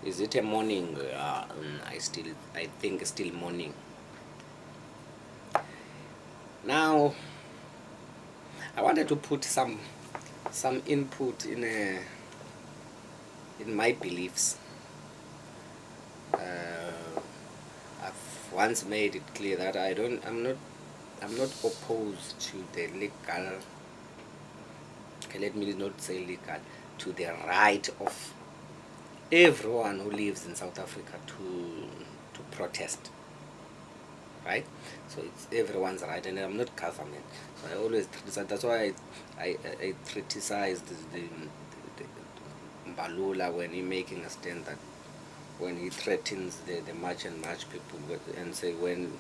Is it a morning? I think it's still morning. Now, I wanted to put some input in my beliefs. I've once made it clear that I'm not opposed to the legal. Okay, let me not say legal, to the right of everyone who lives in South Africa to protest, right? So it's everyone's right, and I'm not government. So I always criticize. That's why I criticized the Mbalula when he making a stand that when he threatens the March and March people and say when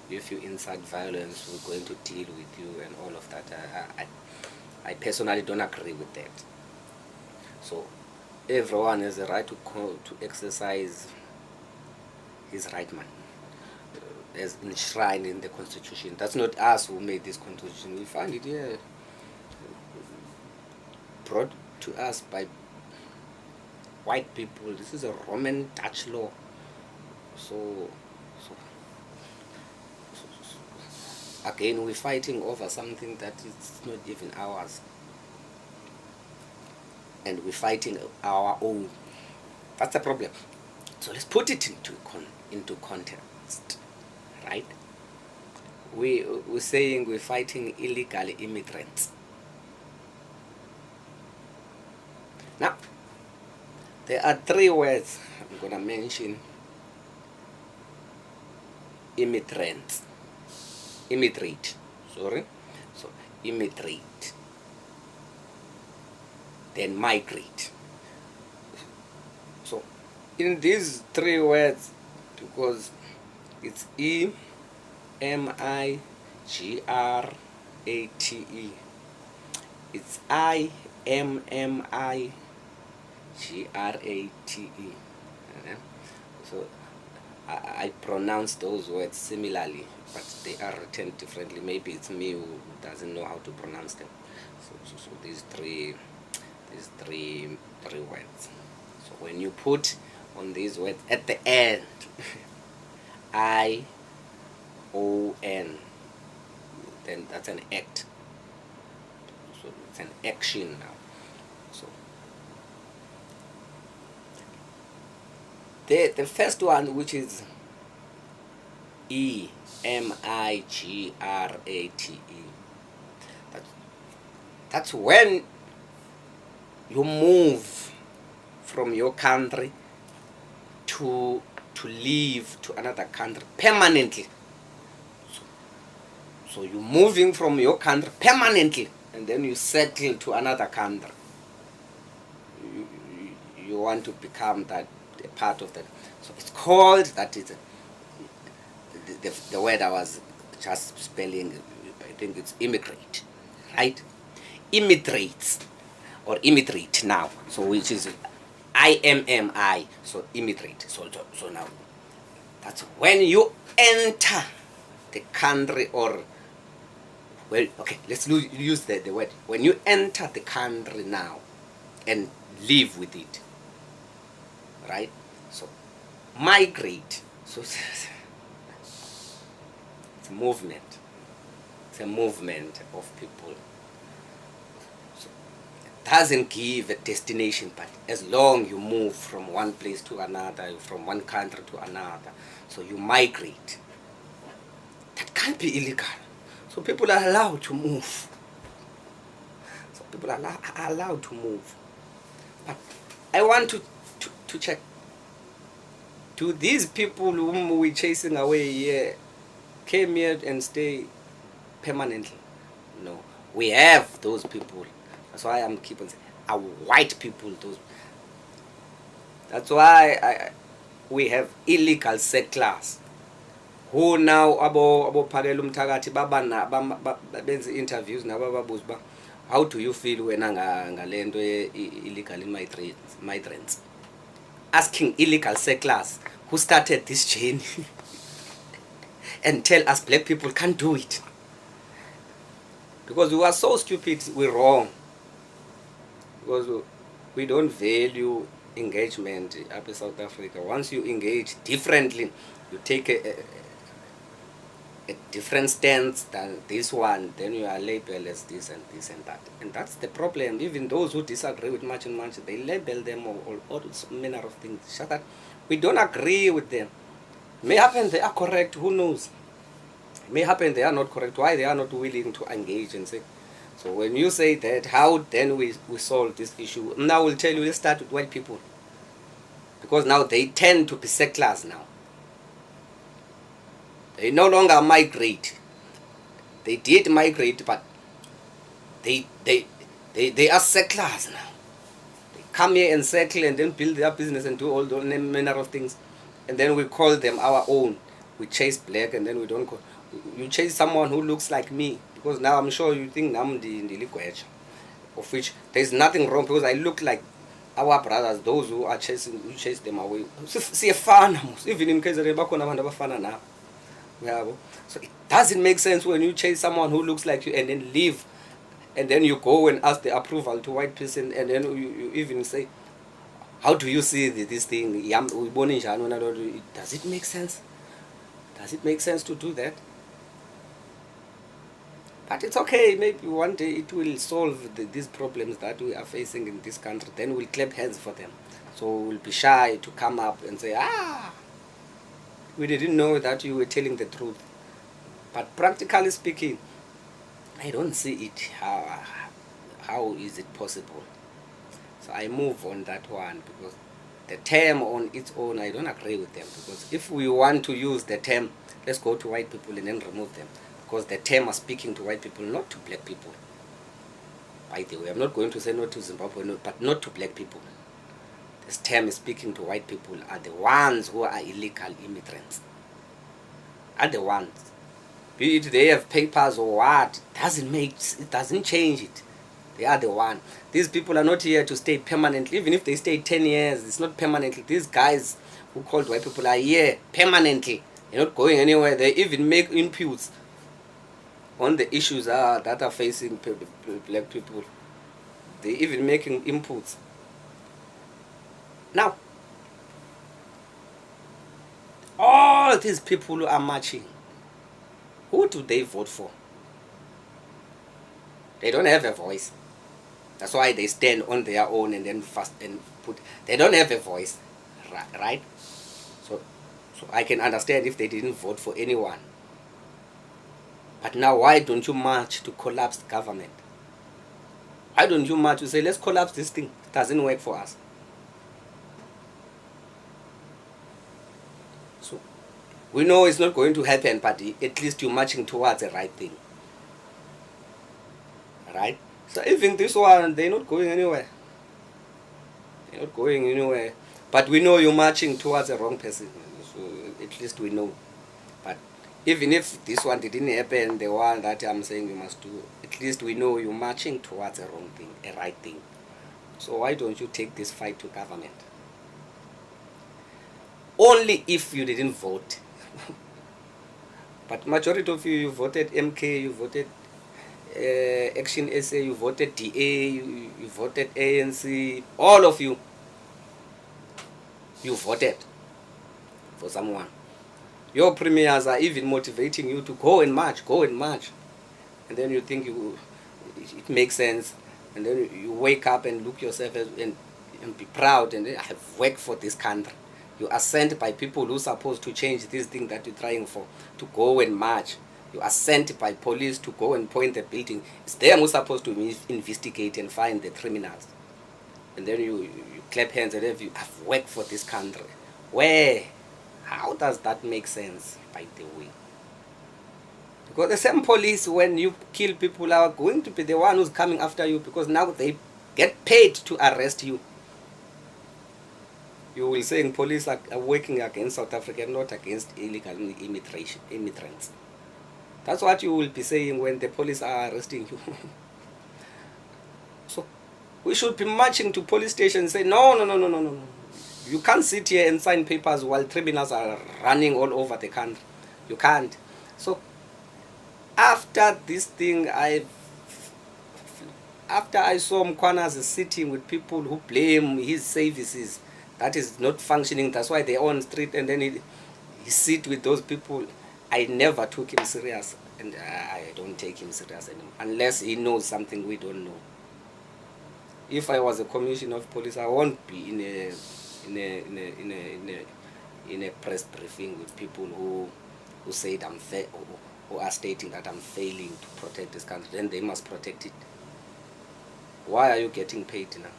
if you incite violence we're going to deal with you and all of that. I personally don't agree with that. So everyone has a right to exercise his right, man, as enshrined in the constitution. That's not us who made this constitution. We found it here, brought to us by white people. This is a Roman Dutch law. So, again, we're fighting over something that is not even ours, and we're fighting our own. That's the problem. So let's put it into context, right? We're saying we're fighting illegal immigrants. Now, there are three words I'm gonna mention. Immigrants, immigrate, sorry. So immigrate, then migrate. So in these three words, because it's Immigrate, it's Immigrate. So I pronounce those words similarly, but they are written differently. Maybe it's me who doesn't know how to pronounce them. So these three words. So when you put on these words at the end, ION, then that's an act. So it's an action now. So the first one, which is Emigrate, that's when you move from your country to live to another country permanently. So you're moving from your country permanently, and then you settle to another country. You want to become that a part of that. So it's called that. Is the word I was just spelling. I think it's immigrate, right? Immigrates or immigrate now. So which is IMMI. So immigrate. So now that's when you enter the country, or well, okay, let's use the word when you enter the country now and live with it, right? So migrate. So it's a movement. It's a movement of people. So it doesn't give a destination, but as long you move from one place to another, from one country to another, so you migrate. That can't be illegal. So people are allowed to move. So people are allowed to move. But I want to check. Do these people whom we're chasing away here came here and stay permanently? No. We have those people. That's why I'm keeping saying are white people. That's why we have illegal settlers who now abophalela umthakathi benze interviews nabo babuza ba how do you feel wena ngalento illegal migrants, asking illegal settlers who started this journey and tell us black people can't do it because we are so stupid. We're wrong because we don't value engagement up in South Africa. Once you engage differently, you take a different stance than this one, then you are labeled as this and this and that. And that's the problem. Even those who disagree with much and much, they label them all manner of things. Just that we don't agree with them. May happen they are correct, who knows? May happen they are not correct. Why they are not willing to engage and say. So when you say that, how then we solve this issue? Now we'll tell you, let's start with white people. Because now they tend to be seckless now. They no longer migrate. They did migrate, but they are settlers now. They come here and settle and then build their business and do all the manner of things. And then we call them our own. We chase black and then we don't call. You chase someone who looks like me. Because now I'm sure you think I'm the liquid. Of which there's nothing wrong because I look like our brothers, those who are chasing, who chase them away. See a fan, even in case they're now. So it doesn't make sense when you chase someone who looks like you and then leave and then you go and ask the approval to white person and then you even say, how do you see this thing? Does it make sense? Does it make sense to do that? But it's okay, maybe one day it will solve these problems that we are facing in this country. Then we'll clap hands for them. So we'll be shy to come up and say, we didn't know that you were telling the truth. But practically speaking, I don't see it. How is it possible? So I move on that one because the term on its own, I don't agree with them. Because if we want to use the term, let's go to white people and then remove them. Because the term is speaking to white people, not to black people. By the way, I'm not going to say no to Zimbabwe, but not to black people. This term is speaking to white people are the ones who are illegal immigrants. Are the ones. Be it they have papers or what, it doesn't change it. They are the one. These people are not here to stay permanently. Even if they stay 10 years, it's not permanently. These guys who called white people are here permanently. They're not going anywhere. They even make inputs on the issues that are facing black people. They're even making inputs. Now, all these people who are marching, who do they vote for? They don't have a voice. That's why they stand on their own and then fast and put. They don't have a voice, right? So I can understand if they didn't vote for anyone. But now, why don't you march to collapse the government? Why don't you march to say, let's collapse this thing? It doesn't work for us. So we know it's not going to happen, but at least you're marching towards the right thing. Right? So even this one, they're not going anywhere. They're not going anywhere. But we know you're marching towards the wrong person. So at least we know. But even if this one didn't happen, the one that I'm saying you must do, at least we know you're marching towards the wrong thing, a right thing. So why don't you take this fight to government? Only if you didn't vote. But majority of you voted MK, you voted Action SA, you voted DA, you voted ANC, all of you voted for someone. Your premiers are even motivating you to go and march. And then you think it makes sense. And then you wake up and look yourself and be proud and I have worked for this country. You are sent by people who are supposed to change this thing that you're trying for, to go and march. You are sent by police to go and point the building. It's them who's supposed to investigate and find the criminals. And then you clap hands and you have worked for this country. Where? How does that make sense, by the way? Because the same police, when you kill people, are going to be the one who's coming after you because now they get paid to arrest you. You will say police are working against South Africa, not against illegal immigrants. That's what you will be saying when the police are arresting you. So we should be marching to police stations and say, no. You can't sit here and sign papers while criminals are running all over the country. You can't. So after this thing, After I saw Mkwanas sitting with people who blame his services that is not functioning, that's why they're on street, and then he sit with those people. I never took him serious, and I don't take him serious anymore unless he knows something we don't know. If I was a commissioner of police, I won't be in a in a in a in a, in a press briefing with people who said who are stating that I'm failing to protect this country. Then they must protect it. Why are you getting paid now?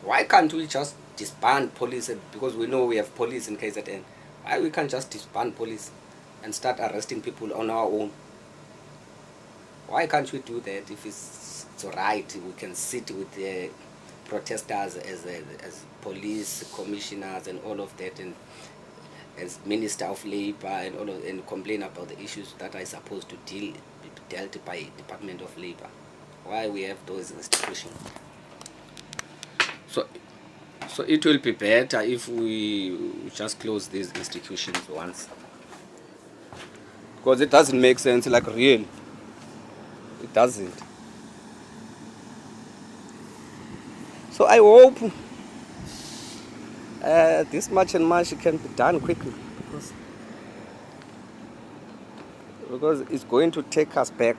Why can't we just disband police? Because we know we have police in KZN. Why we can't just disband police and start arresting people on our own? Why can't we do that? If it's right, we can sit with the protesters as police commissioners and all of that, and as Minister of Labor and all of, and complain about the issues that are supposed to be dealt by Department of Labor. Why we have those institutions? So it will be better if we just close these institutions once, because it doesn't make sense, like real. It doesn't. So I hope this much and much can be done quickly, because it's going to take us back